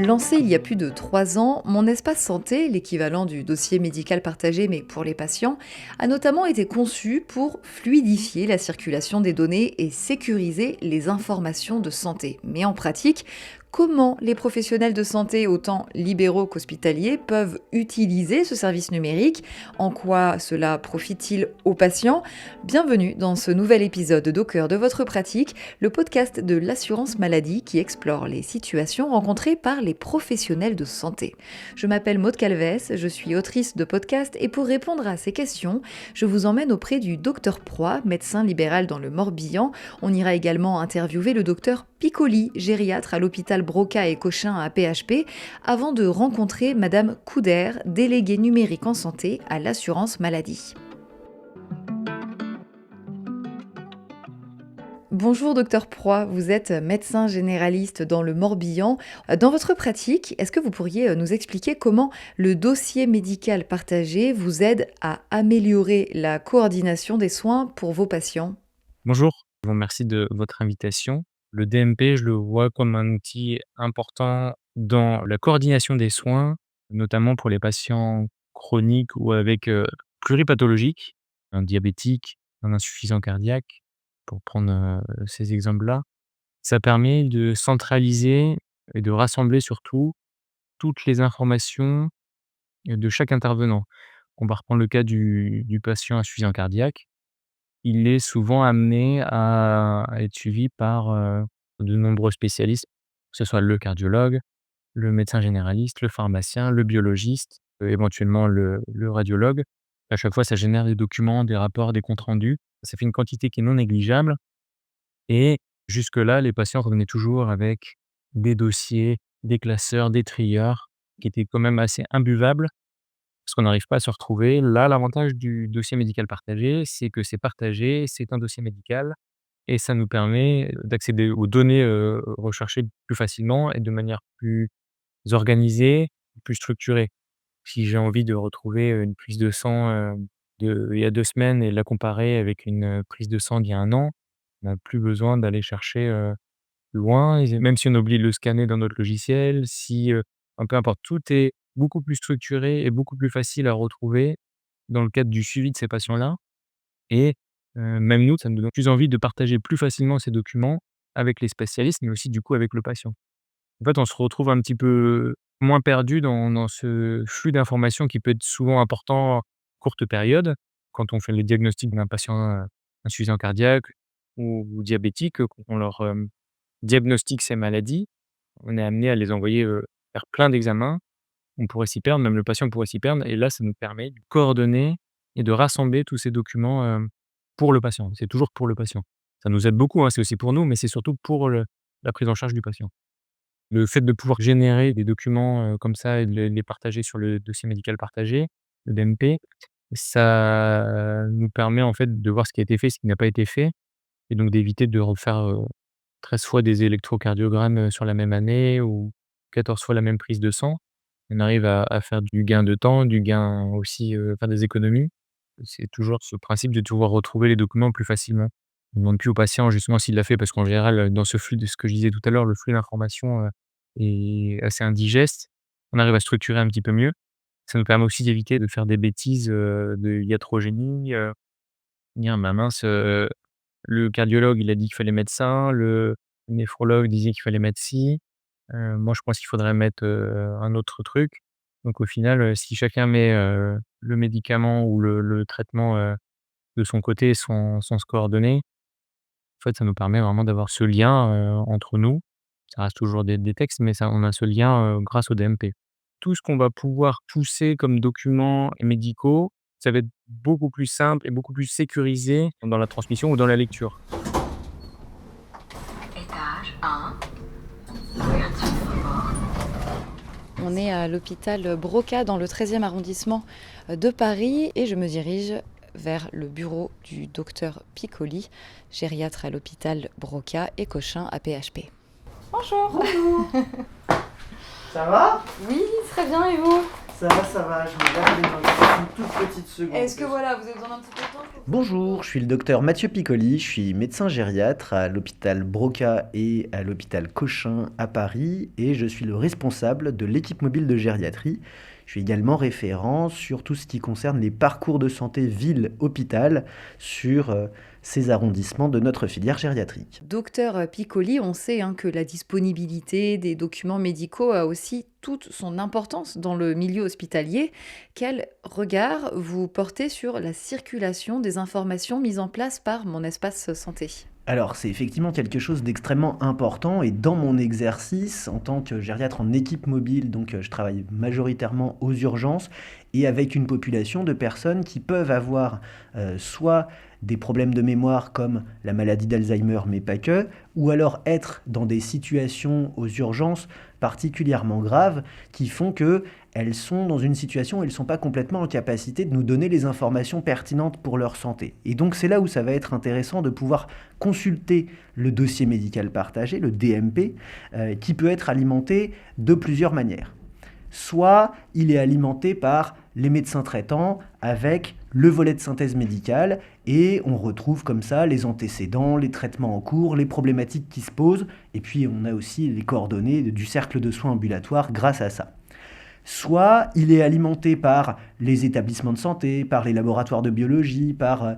Lancé il y a plus de 3 ans, mon espace santé, l'équivalent du dossier médical partagé mais pour les patients, a notamment été conçu pour fluidifier la circulation des données et sécuriser les informations de santé. Mais en pratique, comment les professionnels de santé, autant libéraux qu'hospitaliers, peuvent utiliser ce service numérique? En quoi cela profite-t-il aux patients? Bienvenue dans ce nouvel épisode d'Au cœur de votre pratique, le podcast de l'assurance maladie qui explore les situations rencontrées par les professionnels de santé. Je m'appelle Maude Calvès, je suis autrice de podcast et pour répondre à ces questions, je vous emmène auprès du docteur Proy, médecin libéral dans le Morbihan. On ira également interviewer le docteur Piccoli, gériatre à l'hôpital Broca et Cochin à PHP, avant de rencontrer Madame Couder, déléguée numérique en santé à l'assurance maladie. Bonjour docteur Proy, vous êtes médecin généraliste dans le Morbihan. Dans votre pratique, est-ce que vous pourriez nous expliquer comment le dossier médical partagé vous aide à améliorer la coordination des soins pour vos patients? Bonjour, je vous remercie de votre invitation. Le DMP, je le vois comme un outil important dans la coordination des soins, notamment pour les patients chroniques ou avec pluripathologiques, un diabétique, un insuffisant cardiaque, pour prendre ces exemples-là. Ça permet de centraliser et de rassembler surtout toutes les informations de chaque intervenant. On va reprendre le cas du patient insuffisant cardiaque. Il est souvent amené à être suivi par, de nombreux spécialistes, que ce soit le cardiologue, le médecin généraliste, le pharmacien, le biologiste, éventuellement le radiologue. À chaque fois, ça génère des documents, des rapports, des comptes rendus. Ça fait une quantité qui est non négligeable et jusque-là, les patients revenaient toujours avec des dossiers, des classeurs, des trieurs qui étaient quand même assez imbuvables parce qu'on n'arrive pas à se retrouver. Là, l'avantage du dossier médical partagé, c'est que c'est partagé, c'est un dossier médical et ça nous permet d'accéder aux données, recherchées plus facilement et de manière plus organisée, plus structurée. Si j'ai envie de retrouver, une prise de sang, il y a 2 semaines et la comparer avec une, prise de sang d'il y a 1 an, on n'a plus besoin d'aller chercher, loin et même si on oublie de le scanner dans notre logiciel, si, enfin, peu importe, tout est beaucoup plus structuré et beaucoup plus facile à retrouver dans le cadre du suivi de ces patients-là et même nous, ça nous donne plus envie de partager plus facilement ces documents avec les spécialistes, mais aussi du coup avec le patient. En fait, on se retrouve un petit peu moins perdu dans ce flux d'informations qui peut être souvent important, courte période, quand on fait le diagnostic d'un patient, insuffisant cardiaque ou diabétique, qu'on leur, diagnostique ces maladies, on est amené à les envoyer, faire plein d'examens. On pourrait s'y perdre, même le patient pourrait s'y perdre et là, ça nous permet de coordonner et de rassembler tous ces documents, pour le patient. C'est toujours pour le patient. Ça nous aide beaucoup, hein, c'est aussi pour nous, mais c'est surtout pour la prise en charge du patient. Le fait de pouvoir générer des documents, comme ça et de les partager sur le dossier médical partagé, le DMP, ça nous permet en fait de voir ce qui a été fait, ce qui n'a pas été fait et donc d'éviter de refaire, 13 fois des électrocardiogrammes, sur la même année ou 14 fois la même prise de sang. On arrive à faire du gain de temps, du gain aussi, faire des économies. C'est toujours ce principe de pouvoir retrouver les documents plus facilement. On ne demande plus au patient justement s'il l'a fait parce qu'en général, dans ce flux de ce que je disais tout à l'heure, le flux d'informations, est assez indigeste. On arrive à structurer un petit peu mieux. Ça nous permet aussi d'éviter de faire des bêtises, de iatrogénie, dire: «Bah mince, le cardiologue, il a dit qu'il fallait mettre ça, le néphrologue disait qu'il fallait mettre ci, moi je pense qu'il faudrait mettre, un autre truc». Donc au final, si chacun met, le médicament ou le traitement, de son côté sans se coordonner, en fait, ça nous permet vraiment d'avoir ce lien, entre nous. Ça reste toujours des textes, mais ça on a ce lien, grâce au DMP. Tout ce qu'on va pouvoir pousser comme documents médicaux, ça va être beaucoup plus simple et beaucoup plus sécurisé dans la transmission ou dans la lecture. Étage 1, ouverture. On est à l'hôpital Broca dans le 13e arrondissement de Paris et je me dirige vers le bureau du docteur Piccoli, gériatre à l'hôpital Broca et Cochin à PHP. Bonjour. Ça va? Oui, très bien et vous? Ça va, je me lave les mains juste une toute petite seconde. Est-ce que voilà, vous avez besoin d'un petit peu de temps Bonjour, je suis le docteur Mathieu Piccoli, je suis médecin gériatre à l'hôpital Broca et à l'hôpital Cochin à Paris et je suis le responsable de l'équipe mobile de gériatrie. Je suis également référent sur tout ce qui concerne les parcours de santé ville-hôpital sur ces arrondissements de notre filière gériatrique. Docteur Piccoli, on sait que la disponibilité des documents médicaux a aussi toute son importance dans le milieu hospitalier. Quel regard vous portez sur la circulation des informations mises en place par Mon Espace Santé ? Alors, c'est effectivement quelque chose d'extrêmement important et dans mon exercice en tant que gériatre en équipe mobile, donc je travaille majoritairement aux urgences et avec une population de personnes qui peuvent avoir soit des problèmes de mémoire comme la maladie d'Alzheimer, mais pas que, ou alors être dans des situations aux urgences particulièrement graves qui font qu'elles sont dans une situation où elles ne sont pas complètement en capacité de nous donner les informations pertinentes pour leur santé. Et donc c'est là où ça va être intéressant de pouvoir consulter le dossier médical partagé, le DMP, qui peut être alimenté de plusieurs manières. Soit il est alimenté par les médecins traitants avec le volet de synthèse médicale et on retrouve comme ça les antécédents, les traitements en cours, les problématiques qui se posent et puis on a aussi les coordonnées du cercle de soins ambulatoires grâce à ça. Soit il est alimenté par les établissements de santé, par les laboratoires de biologie, par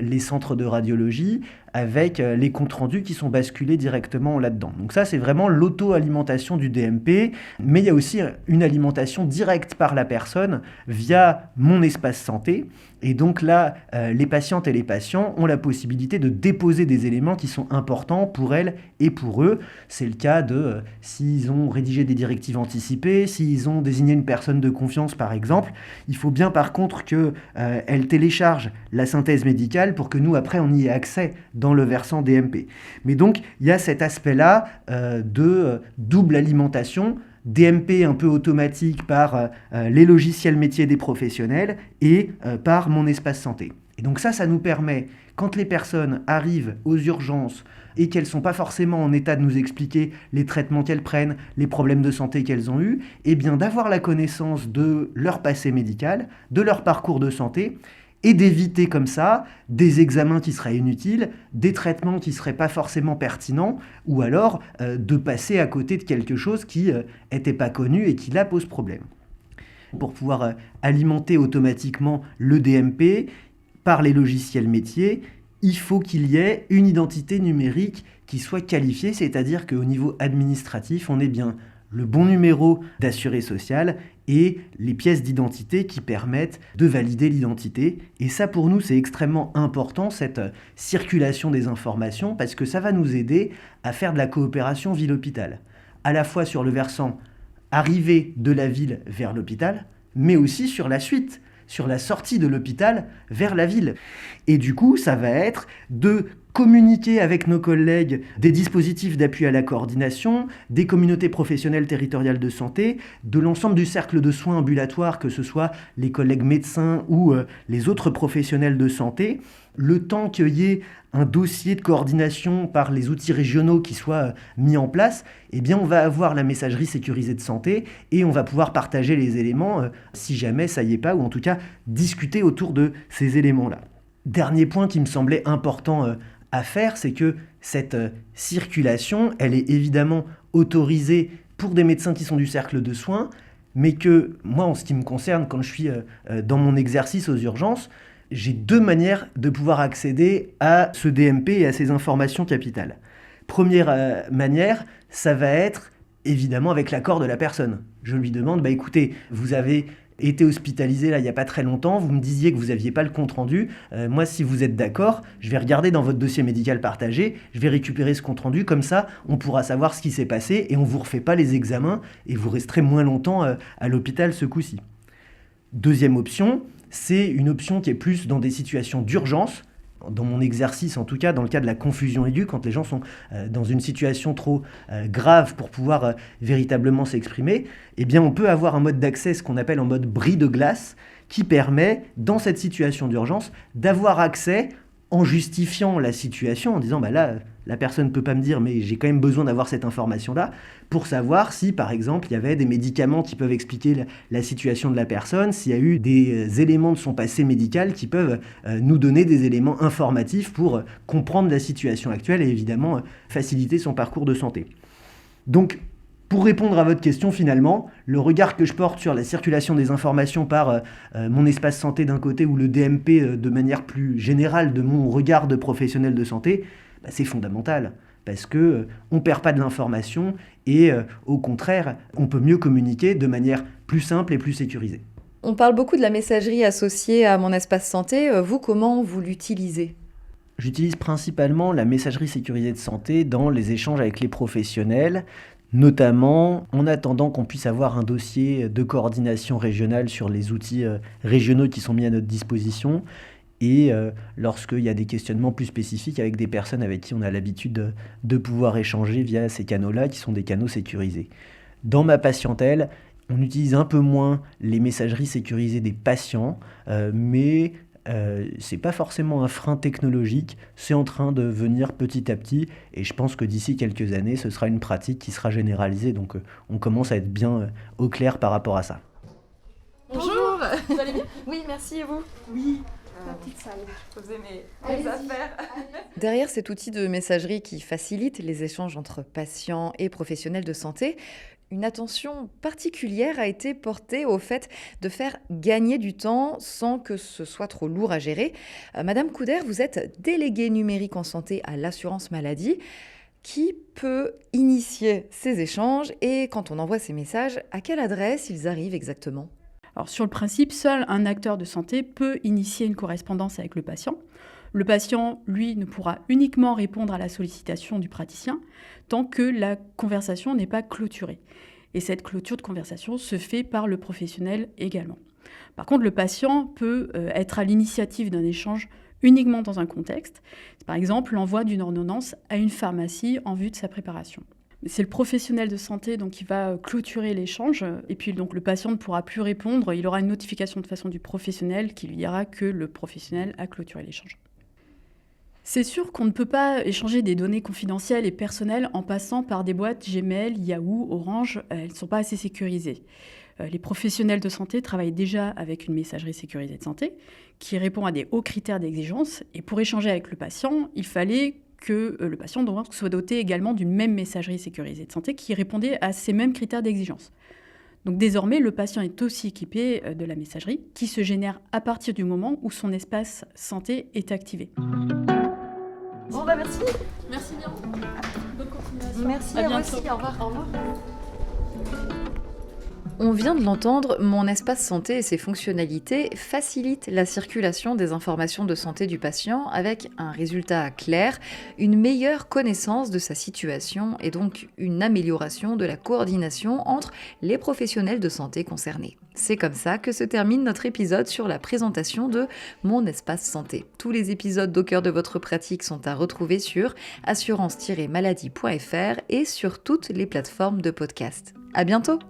les centres de radiologie, avec les comptes rendus qui sont basculés directement là-dedans. Donc ça, c'est vraiment l'auto-alimentation du DMP, mais il y a aussi une alimentation directe par la personne via Mon Espace Santé. Et donc là, les patientes et les patients ont la possibilité de déposer des éléments qui sont importants pour elles et pour eux. C'est le cas de s'ils ont rédigé des directives anticipées, s'ils ont désigné une personne de confiance par exemple. Il faut bien par contre qu'elles téléchargent la synthèse médicale pour que nous après on y ait accès dans le versant DMP. Mais donc il y a cet aspect-là de double alimentation, DMP un peu automatique par les logiciels métiers des professionnels et par Mon Espace Santé. Et donc ça nous permet, quand les personnes arrivent aux urgences et qu'elles ne sont pas forcément en état de nous expliquer les traitements qu'elles prennent, les problèmes de santé qu'elles ont eus, eh bien d'avoir la connaissance de leur passé médical, de leur parcours de santé, et d'éviter comme ça des examens qui seraient inutiles, des traitements qui ne seraient pas forcément pertinents, ou alors de passer à côté de quelque chose qui n'était pas connu et qui là pose problème. Pour pouvoir alimenter automatiquement le DMP par les logiciels métiers, il faut qu'il y ait une identité numérique qui soit qualifiée, c'est-à-dire qu'au niveau administratif, on ait bien le bon numéro d'assuré social et les pièces d'identité qui permettent de valider l'identité. Et ça, pour nous, c'est extrêmement important, cette circulation des informations, parce que ça va nous aider à faire de la coopération ville-hôpital, à la fois sur le versant arrivée de la ville vers l'hôpital, mais aussi sur la suite, sur la sortie de l'hôpital vers la ville. Et du coup, ça va être de communiquer avec nos collègues des dispositifs d'appui à la coordination, des communautés professionnelles territoriales de santé, de l'ensemble du cercle de soins ambulatoires, que ce soit les collègues médecins ou les autres professionnels de santé, le temps qu'il y ait un dossier de coordination par les outils régionaux qui soit mis en place, eh bien on va avoir la messagerie sécurisée de santé et on va pouvoir partager les éléments si jamais ça y est pas, ou en tout cas discuter autour de ces éléments-là. Dernier point qui me semblait important à faire, c'est que cette circulation, elle est évidemment autorisée pour des médecins qui sont du cercle de soins, mais que moi, en ce qui me concerne, quand je suis dans mon exercice aux urgences, j'ai deux manières de pouvoir accéder à ce DMP et à ces informations capitales. Première manière, ça va être évidemment avec l'accord de la personne. Je lui demande, écoutez, vous avez été hospitalisé là il n'y a pas très longtemps, vous me disiez que vous n'aviez pas le compte-rendu, moi si vous êtes d'accord, je vais regarder dans votre dossier médical partagé, je vais récupérer ce compte-rendu, comme ça on pourra savoir ce qui s'est passé et on ne vous refait pas les examens et vous resterez moins longtemps à l'hôpital ce coup-ci. Deuxième option, c'est une option qui est plus dans des situations d'urgence, dans mon exercice en tout cas, dans le cas de la confusion aiguë, quand les gens sont dans une situation trop grave pour pouvoir véritablement s'exprimer, eh bien on peut avoir un mode d'accès, ce qu'on appelle en mode bris de glace, qui permet, dans cette situation d'urgence, d'avoir accès en justifiant la situation, en disant là, la personne ne peut pas me dire mais j'ai quand même besoin d'avoir cette information-là pour savoir si par exemple il y avait des médicaments qui peuvent expliquer la situation de la personne, s'il y a eu des éléments de son passé médical qui peuvent nous donner des éléments informatifs pour comprendre la situation actuelle et évidemment faciliter son parcours de santé. Donc, pour répondre à votre question, finalement, le regard que je porte sur la circulation des informations par mon espace santé d'un côté ou le DMP de manière plus générale de mon regard de professionnel de santé, c'est fondamental. Parce qu'on ne perd pas de l'information et au contraire, on peut mieux communiquer de manière plus simple et plus sécurisée. On parle beaucoup de la messagerie associée à mon espace santé. Vous, comment vous l'utilisez ? J'utilise principalement la messagerie sécurisée de santé dans les échanges avec les professionnels, notamment en attendant qu'on puisse avoir un dossier de coordination régionale sur les outils régionaux qui sont mis à notre disposition et lorsqu'il y a des questionnements plus spécifiques avec des personnes avec qui on a l'habitude de pouvoir échanger via ces canaux-là qui sont des canaux sécurisés. Dans ma patientèle, on utilise un peu moins les messageries sécurisées des patients, mais c'est pas forcément un frein technologique, c'est en train de venir petit à petit et je pense que d'ici quelques années, ce sera une pratique qui sera généralisée. Donc on commence à être bien au clair par rapport à ça. Bonjour, vous allez bien ? Oui, merci et vous ? Oui. La petite salle, je posais mes affaires. Derrière cet outil de messagerie qui facilite les échanges entre patients et professionnels de santé, une attention particulière a été portée au fait de faire gagner du temps sans que ce soit trop lourd à gérer. Madame Couder, vous êtes déléguée numérique en santé à l'assurance maladie. Qui peut initier ces échanges et quand on envoie ces messages, à quelle adresse ils arrivent exactement ? Alors sur le principe, seul un acteur de santé peut initier une correspondance avec le patient. Le patient, lui, ne pourra uniquement répondre à la sollicitation du praticien tant que la conversation n'est pas clôturée. Et cette clôture de conversation se fait par le professionnel également. Par contre, le patient peut être à l'initiative d'un échange uniquement dans un contexte. Par exemple, l'envoi d'une ordonnance à une pharmacie en vue de sa préparation. C'est le professionnel de santé donc, qui va clôturer l'échange et puis donc, le patient ne pourra plus répondre. Il aura une notification de façon du professionnel qui lui dira que le professionnel a clôturé l'échange. C'est sûr qu'on ne peut pas échanger des données confidentielles et personnelles en passant par des boîtes Gmail, Yahoo, Orange. Elles ne sont pas assez sécurisées. Les professionnels de santé travaillent déjà avec une messagerie sécurisée de santé qui répond à des hauts critères d'exigence. Et pour échanger avec le patient, il fallait que le patient donc, soit doté également d'une même messagerie sécurisée de santé qui répondait à ces mêmes critères d'exigence. Donc désormais, le patient est aussi équipé de la messagerie qui se génère à partir du moment où son espace santé est activé. Bon merci. Merci bien. Bonne continuation. Merci à vous aussi. Au revoir. Au revoir. On vient de l'entendre, mon espace santé et ses fonctionnalités facilitent la circulation des informations de santé du patient avec un résultat clair, une meilleure connaissance de sa situation et donc une amélioration de la coordination entre les professionnels de santé concernés. C'est comme ça que se termine notre épisode sur la présentation de Mon espace santé. Tous les épisodes d'Au cœur de votre pratique sont à retrouver sur assurance-maladie.fr et sur toutes les plateformes de podcast. À bientôt!